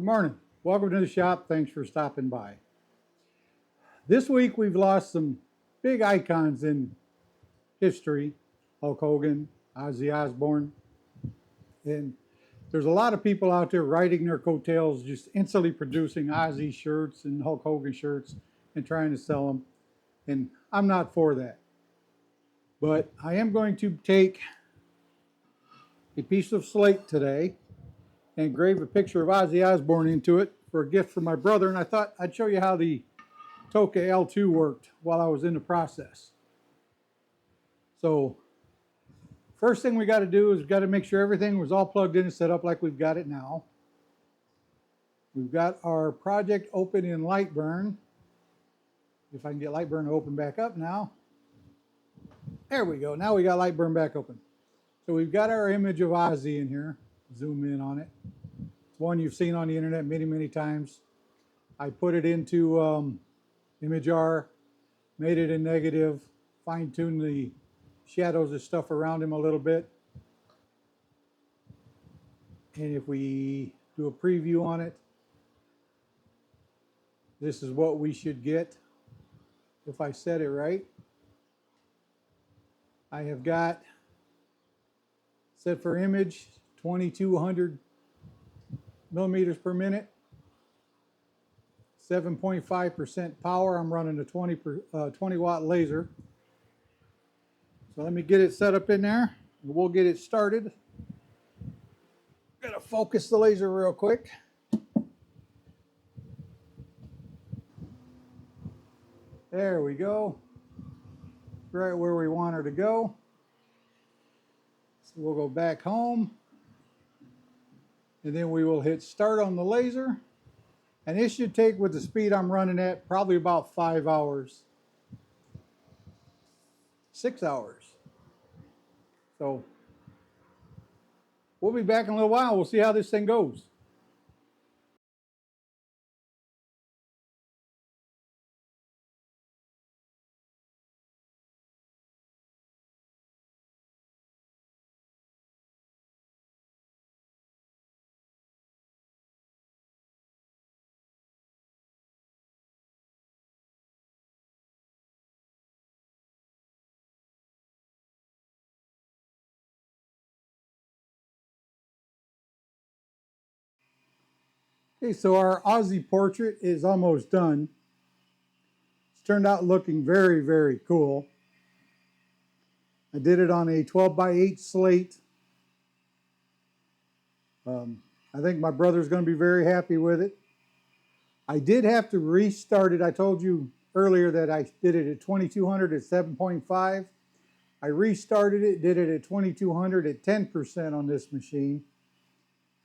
Good morning. Welcome to the shop. Thanks for stopping by. This week we've lost some big icons in history. Hulk Hogan, Ozzy Osbourne. And there's a lot of people out there riding their coattails, just instantly producing Ozzy shirts and Hulk Hogan shirts and trying to sell them. And I'm not for that. But I am going to take a piece of slate today and engrave a picture of Ozzy Osbourne into it for a gift from my brother. And I thought I'd show you how the Toocaa L2 worked while I was in the process. So first thing we got to do is we've got to make sure everything was all plugged in and set up like we've got it now. We've got our project open in Lightburn. If I can get Lightburn to open back up now. There we go. Now we got Lightburn back open. So we've got our image of Ozzy in here. Zoom in on it. It's one you've seen on the internet many, many times. I put it into ImageR, made it in negative, fine-tuned the shadows and stuff around him a little bit. And if we do a preview on it, this is what we should get if I set it right. I have got set for image 2200 millimeters per minute, 7.5% power. I'm running a 20 watt laser. So let me get it set up in there and we'll get it started. Gotta focus the laser real quick. There we go. Right where we want her to go. So we'll go back home. And then we will hit start on the laser. And this should take, with the speed I'm running at, probably about 5 hours. 6 hours. So we'll be back in a little while. We'll see how this thing goes. Okay, so our Ozzy portrait is almost done. It's turned out looking very, very cool. I did it on a 12 by 8 slate. I think my brother's going to be very happy with it. I did have to restart it. I told you earlier that I did it at 2200 at 7.5. I restarted it, did it at 2200 at 10% on this machine.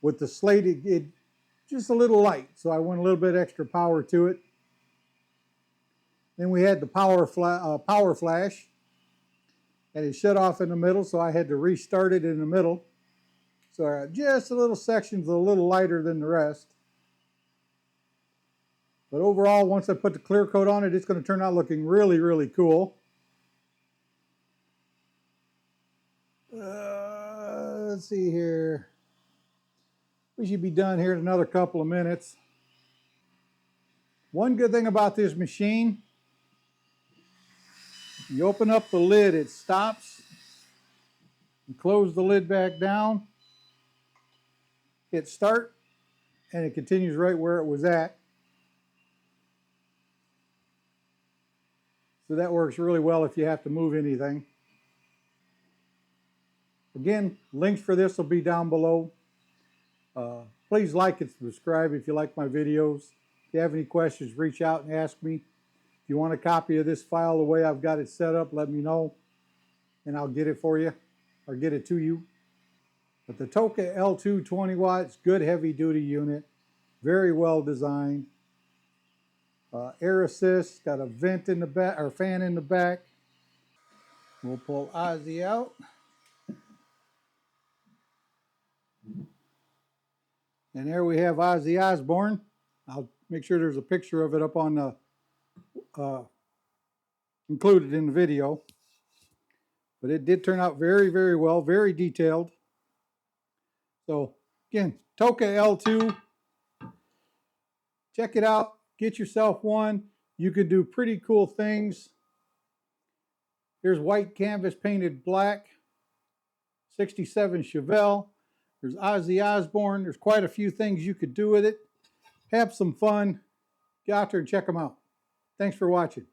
With the slate, it just a little light, so I went a little bit extra power to it. Then we had the power flash, and it shut off in the middle, so I had to restart it in the middle. So just a little section's a little lighter than the rest. But overall, once I put the clear coat on it, it's going to turn out looking really, really cool. Let's see here. We should be done here in another couple of minutes. One good thing about this machine, you open up the lid, it stops. You close the lid back down, hit start, and it continues right where it was at. So that works really well if you have to move anything. Again, links for this will be down below. Please like and subscribe if you like my videos. If you have any questions, reach out and ask me. If you want a copy of this file the way I've got it set up, let me know, and I'll get it for you, or get it to you. But the Toocaa L2 20 watts, good heavy duty unit, very well designed. Air assist, got a vent in the back, or fan in the back. We'll pull Ozzy out. And there we have Ozzy Osbourne. I'll make sure there's a picture of it up on the, included in the video. But it did turn out very, very well, very detailed. So again, Toocaa L2, Check it out. Get yourself one. You could do pretty cool things. Here's white canvas painted black. 67 Chevelle. There's Ozzy Osbourne. There's quite a few things you could do with it. Have some fun. Get out there and check them out. Thanks for watching.